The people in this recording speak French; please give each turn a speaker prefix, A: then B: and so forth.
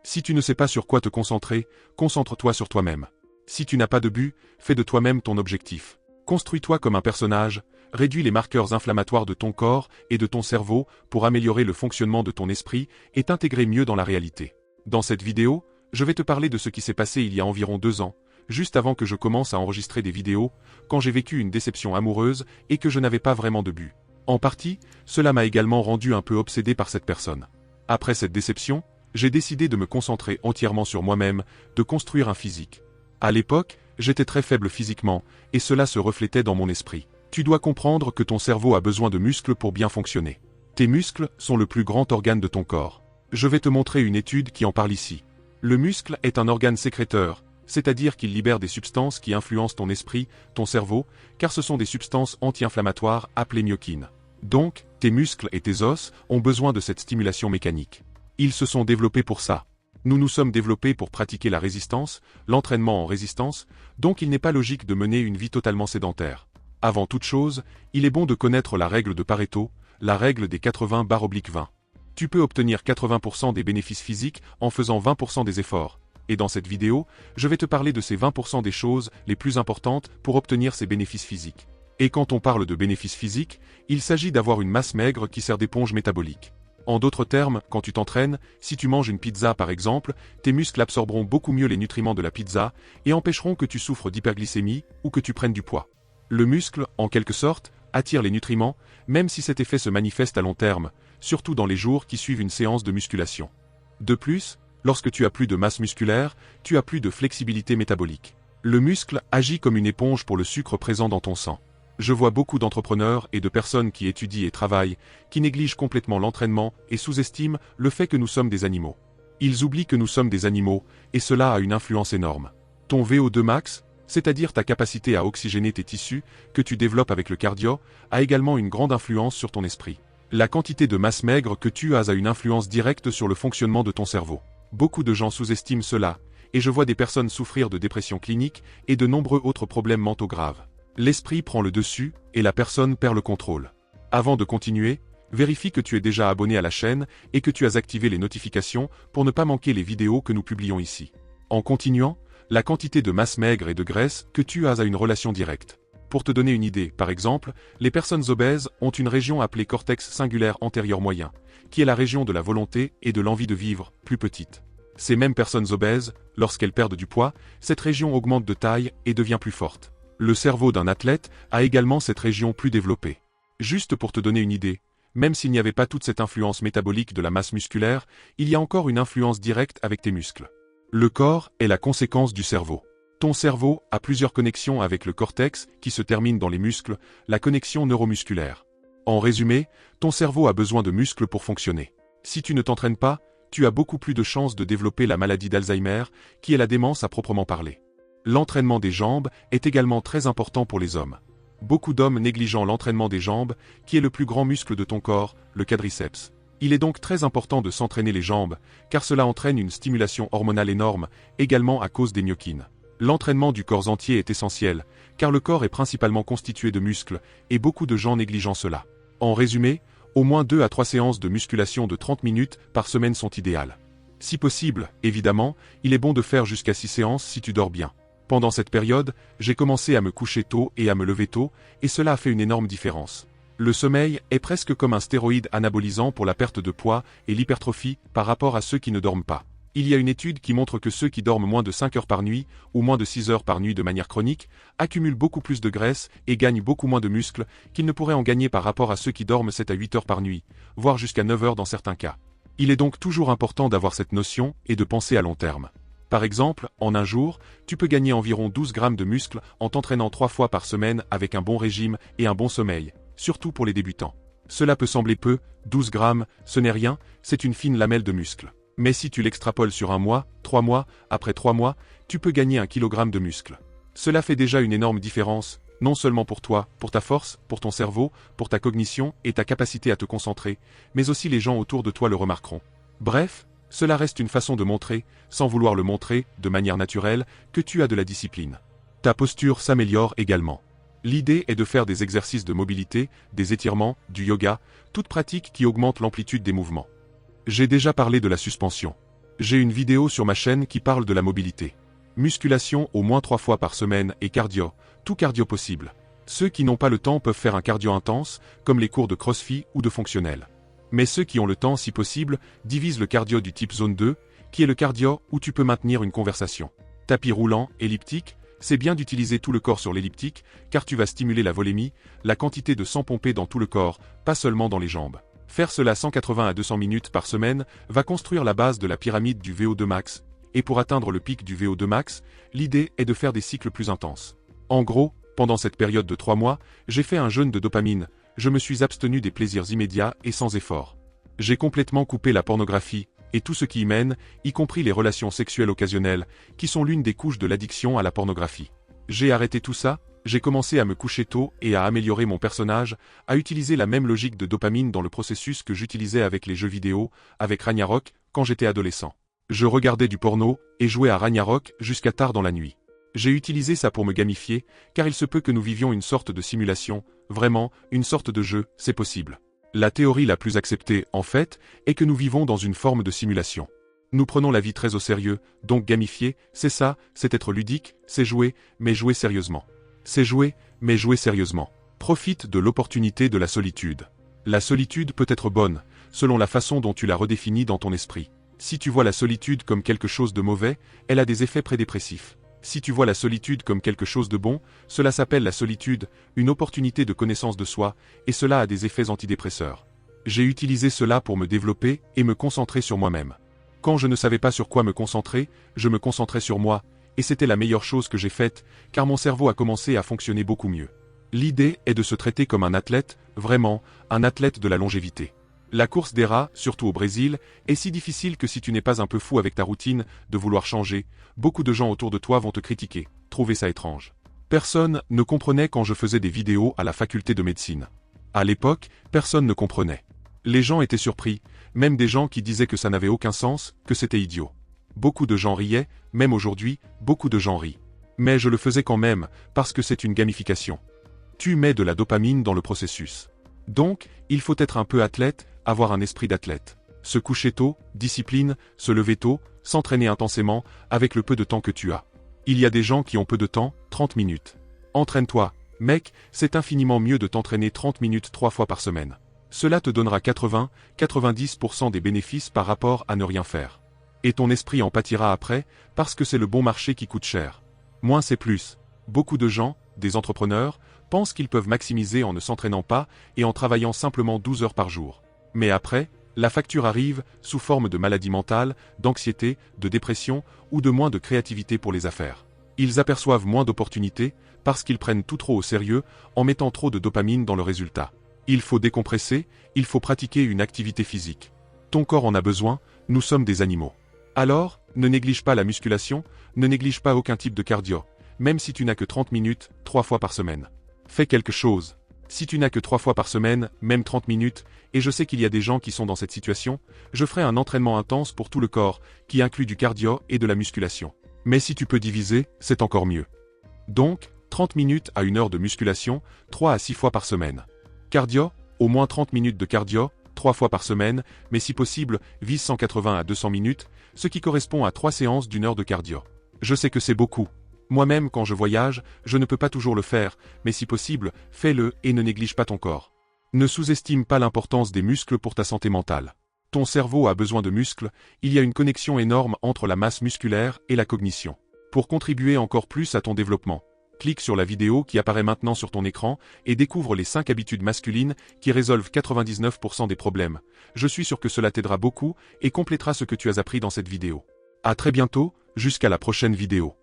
A: Si tu ne sais pas sur quoi te concentrer, concentre-toi sur toi-même. Si tu n'as pas de but, fais de toi-même ton objectif. Construis-toi comme un personnage, réduis les marqueurs inflammatoires de ton corps et de ton cerveau pour améliorer le fonctionnement de ton esprit et t'intégrer mieux dans la réalité. Dans cette vidéo, je vais te parler de ce qui s'est passé il y a environ 2 ans, juste avant que je commence à enregistrer des vidéos, quand j'ai vécu une déception amoureuse et que je n'avais pas vraiment de but. En partie, cela m'a également rendu un peu obsédé par cette personne. Après cette déception, j'ai décidé de me concentrer entièrement sur moi-même, de construire un physique. À l'époque, j'étais très faible physiquement, et cela se reflétait dans mon esprit. Tu dois comprendre que ton cerveau a besoin de muscles pour bien fonctionner. Tes muscles sont le plus grand organe de ton corps. Je vais te montrer une étude qui en parle ici. Le muscle est un organe sécréteur, c'est-à-dire qu'il libère des substances qui influencent ton esprit, ton cerveau, car ce sont des substances anti-inflammatoires appelées myokines. Donc, tes muscles et tes os ont besoin de cette stimulation mécanique. Ils se sont développés pour ça. Nous nous sommes développés pour pratiquer la résistance, l'entraînement en résistance, donc il n'est pas logique de mener une vie totalement sédentaire. Avant toute chose, il est bon de connaître la règle de Pareto, la règle des 80/20. Tu peux obtenir 80% des bénéfices physiques en faisant 20% des efforts. Et dans cette vidéo, je vais te parler de ces 20% des choses les plus importantes pour obtenir ces bénéfices physiques. Et quand on parle de bénéfices physiques, il s'agit d'avoir une masse maigre qui sert d'éponge métabolique. En d'autres termes, quand tu t'entraînes, si tu manges une pizza par exemple, tes muscles absorberont beaucoup mieux les nutriments de la pizza et empêcheront que tu souffres d'hyperglycémie ou que tu prennes du poids. Le muscle, en quelque sorte, attire les nutriments, même si cet effet se manifeste à long terme, surtout dans les jours qui suivent une séance de musculation. De plus, lorsque tu as plus de masse musculaire, tu as plus de flexibilité métabolique. Le muscle agit comme une éponge pour le sucre présent dans ton sang. Je vois beaucoup d'entrepreneurs et de personnes qui étudient et travaillent, qui négligent complètement l'entraînement et sous-estiment le fait que nous sommes des animaux. Ils oublient que nous sommes des animaux, et cela a une influence énorme. Ton VO2 max, c'est-à-dire ta capacité à oxygéner tes tissus, que tu développes avec le cardio, a également une grande influence sur ton esprit. La quantité de masse maigre que tu as a une influence directe sur le fonctionnement de ton cerveau. Beaucoup de gens sous-estiment cela, et je vois des personnes souffrir de dépression clinique et de nombreux autres problèmes mentaux graves. L'esprit prend le dessus, et la personne perd le contrôle. Avant de continuer, vérifie que tu es déjà abonné à la chaîne et que tu as activé les notifications pour ne pas manquer les vidéos que nous publions ici. En continuant, la quantité de masse maigre et de graisse que tu as a une relation directe. Pour te donner une idée, par exemple, les personnes obèses ont une région appelée cortex singulaire antérieur moyen, qui est la région de la volonté et de l'envie de vivre, plus petite. Ces mêmes personnes obèses, lorsqu'elles perdent du poids, cette région augmente de taille et devient plus forte. Le cerveau d'un athlète a également cette région plus développée. Juste pour te donner une idée, même s'il n'y avait pas toute cette influence métabolique de la masse musculaire, il y a encore une influence directe avec tes muscles. Le corps est la conséquence du cerveau. Ton cerveau a plusieurs connexions avec le cortex qui se termine dans les muscles, la connexion neuromusculaire. En résumé, ton cerveau a besoin de muscles pour fonctionner. Si tu ne t'entraînes pas, tu as beaucoup plus de chances de développer la maladie d'Alzheimer, qui est la démence à proprement parler. L'entraînement des jambes est également très important pour les hommes. Beaucoup d'hommes négligeant l'entraînement des jambes, qui est le plus grand muscle de ton corps, le quadriceps. Il est donc très important de s'entraîner les jambes, car cela entraîne une stimulation hormonale énorme, également à cause des myokines. L'entraînement du corps entier est essentiel, car le corps est principalement constitué de muscles, et beaucoup de gens négligent cela. En résumé, au moins 2 à 3 séances de musculation de 30 minutes par semaine sont idéales. Si possible, évidemment, il est bon de faire jusqu'à 6 séances si tu dors bien. Pendant cette période, j'ai commencé à me coucher tôt et à me lever tôt, et cela a fait une énorme différence. Le sommeil est presque comme un stéroïde anabolisant pour la perte de poids et l'hypertrophie par rapport à ceux qui ne dorment pas. Il y a une étude qui montre que ceux qui dorment moins de 5 heures par nuit, ou moins de 6 heures par nuit de manière chronique, accumulent beaucoup plus de graisse et gagnent beaucoup moins de muscles qu'ils ne pourraient en gagner par rapport à ceux qui dorment 7 à 8 heures par nuit, voire jusqu'à 9 heures dans certains cas. Il est donc toujours important d'avoir cette notion et de penser à long terme. Par exemple, en un jour, tu peux gagner environ 12 grammes de muscles en t'entraînant 3 fois par semaine avec un bon régime et un bon sommeil, surtout pour les débutants. Cela peut sembler peu, 12 grammes, ce n'est rien, c'est une fine lamelle de muscles. Mais si tu l'extrapoles sur un mois, 3 mois, après 3 mois, tu peux gagner 1 kg de muscles. Cela fait déjà une énorme différence, non seulement pour toi, pour ta force, pour ton cerveau, pour ta cognition et ta capacité à te concentrer, mais aussi les gens autour de toi le remarqueront. Bref, cela reste une façon de montrer, sans vouloir le montrer, de manière naturelle, que tu as de la discipline. Ta posture s'améliore également. L'idée est de faire des exercices de mobilité, des étirements, du yoga, toute pratique qui augmente l'amplitude des mouvements. J'ai déjà parlé de la suspension. J'ai une vidéo sur ma chaîne qui parle de la mobilité. Musculation au moins 3 fois par semaine et cardio, tout cardio possible. Ceux qui n'ont pas le temps peuvent faire un cardio intense, comme les cours de crossfit ou de fonctionnel. Mais ceux qui ont le temps, si possible, divisent le cardio du type zone 2, qui est le cardio où tu peux maintenir une conversation. Tapis roulant, elliptique, c'est bien d'utiliser tout le corps sur l'elliptique, car tu vas stimuler la volémie, la quantité de sang pompé dans tout le corps, pas seulement dans les jambes. Faire cela 180 à 200 minutes par semaine va construire la base de la pyramide du VO2 max, et pour atteindre le pic du VO2 max, l'idée est de faire des cycles plus intenses. En gros, pendant cette période de 3 mois, j'ai fait un jeûne de dopamine, je me suis abstenu des plaisirs immédiats et sans effort. J'ai complètement coupé la pornographie, et tout ce qui y mène, y compris les relations sexuelles occasionnelles, qui sont l'une des couches de l'addiction à la pornographie. J'ai arrêté tout ça, j'ai commencé à me coucher tôt et à améliorer mon personnage, à utiliser la même logique de dopamine dans le processus que j'utilisais avec les jeux vidéo, avec Ragnarok, quand j'étais adolescent. Je regardais du porno, et jouais à Ragnarok jusqu'à tard dans la nuit. J'ai utilisé ça pour me gamifier, car il se peut que nous vivions une sorte de simulation, vraiment, une sorte de jeu, c'est possible. La théorie la plus acceptée, en fait, est que nous vivons dans une forme de simulation. Nous prenons la vie très au sérieux, donc gamifier, c'est ça, c'est être ludique, c'est jouer, mais jouer sérieusement. C'est jouer, mais jouer sérieusement. Profite de l'opportunité de la solitude. La solitude peut être bonne, selon la façon dont tu la redéfinis dans ton esprit. Si tu vois la solitude comme quelque chose de mauvais, elle a des effets prédépressifs. Si tu vois la solitude comme quelque chose de bon, cela s'appelle la solitude, une opportunité de connaissance de soi, et cela a des effets antidépresseurs. J'ai utilisé cela pour me développer et me concentrer sur moi-même. Quand je ne savais pas sur quoi me concentrer, je me concentrais sur moi, et c'était la meilleure chose que j'ai faite, car mon cerveau a commencé à fonctionner beaucoup mieux. L'idée est de se traiter comme un athlète, vraiment, un athlète de la longévité. La course des rats, surtout au Brésil, est si difficile que si tu n'es pas un peu fou avec ta routine, de vouloir changer, beaucoup de gens autour de toi vont te critiquer, trouver ça étrange. Personne ne comprenait quand je faisais des vidéos à la faculté de médecine. À l'époque, personne ne comprenait. Les gens étaient surpris, même des gens qui disaient que ça n'avait aucun sens, que c'était idiot. Beaucoup de gens riaient, même aujourd'hui, beaucoup de gens rient. Mais je le faisais quand même, parce que c'est une gamification. Tu mets de la dopamine dans le processus. Donc, il faut être un peu athlète, avoir un esprit d'athlète. Se coucher tôt, discipline, se lever tôt, s'entraîner intensément, avec le peu de temps que tu as. Il y a des gens qui ont peu de temps, 30 minutes. Entraîne-toi, mec, c'est infiniment mieux de t'entraîner 30 minutes 3 fois par semaine. Cela te donnera 80-90% des bénéfices par rapport à ne rien faire. Et ton esprit en pâtira après, parce que c'est le bon marché qui coûte cher. Moins c'est plus. Beaucoup de gens, des entrepreneurs, pensent qu'ils peuvent maximiser en ne s'entraînant pas et en travaillant simplement 12 heures par jour. Mais après, la facture arrive sous forme de maladie mentale, d'anxiété, de dépression ou de moins de créativité pour les affaires. Ils aperçoivent moins d'opportunités parce qu'ils prennent tout trop au sérieux en mettant trop de dopamine dans le résultat. Il faut décompresser, il faut pratiquer une activité physique. Ton corps en a besoin, nous sommes des animaux. Alors, ne néglige pas la musculation, ne néglige pas aucun type de cardio, même si tu n'as que 30 minutes, 3 fois par semaine. Fais quelque chose. Si tu n'as que 3 fois par semaine, même 30 minutes, et je sais qu'il y a des gens qui sont dans cette situation, je ferai un entraînement intense pour tout le corps, qui inclut du cardio et de la musculation. Mais si tu peux diviser, c'est encore mieux. Donc, 30 minutes à 1 heure de musculation, 3 à 6 fois par semaine. Cardio, au moins 30 minutes de cardio, 3 fois par semaine, mais si possible, vise 180 à 200 minutes, ce qui correspond à 3 séances d'1 heure de cardio. Je sais que c'est beaucoup. Moi-même, quand je voyage, je ne peux pas toujours le faire, mais si possible, fais-le et ne néglige pas ton corps. Ne sous-estime pas l'importance des muscles pour ta santé mentale. Ton cerveau a besoin de muscles, il y a une connexion énorme entre la masse musculaire et la cognition. Pour contribuer encore plus à ton développement, clique sur la vidéo qui apparaît maintenant sur ton écran et découvre les 5 habitudes masculines qui résolvent 99% des problèmes. Je suis sûr que cela t'aidera beaucoup et complétera ce que tu as appris dans cette vidéo. À très bientôt, jusqu'à la prochaine vidéo.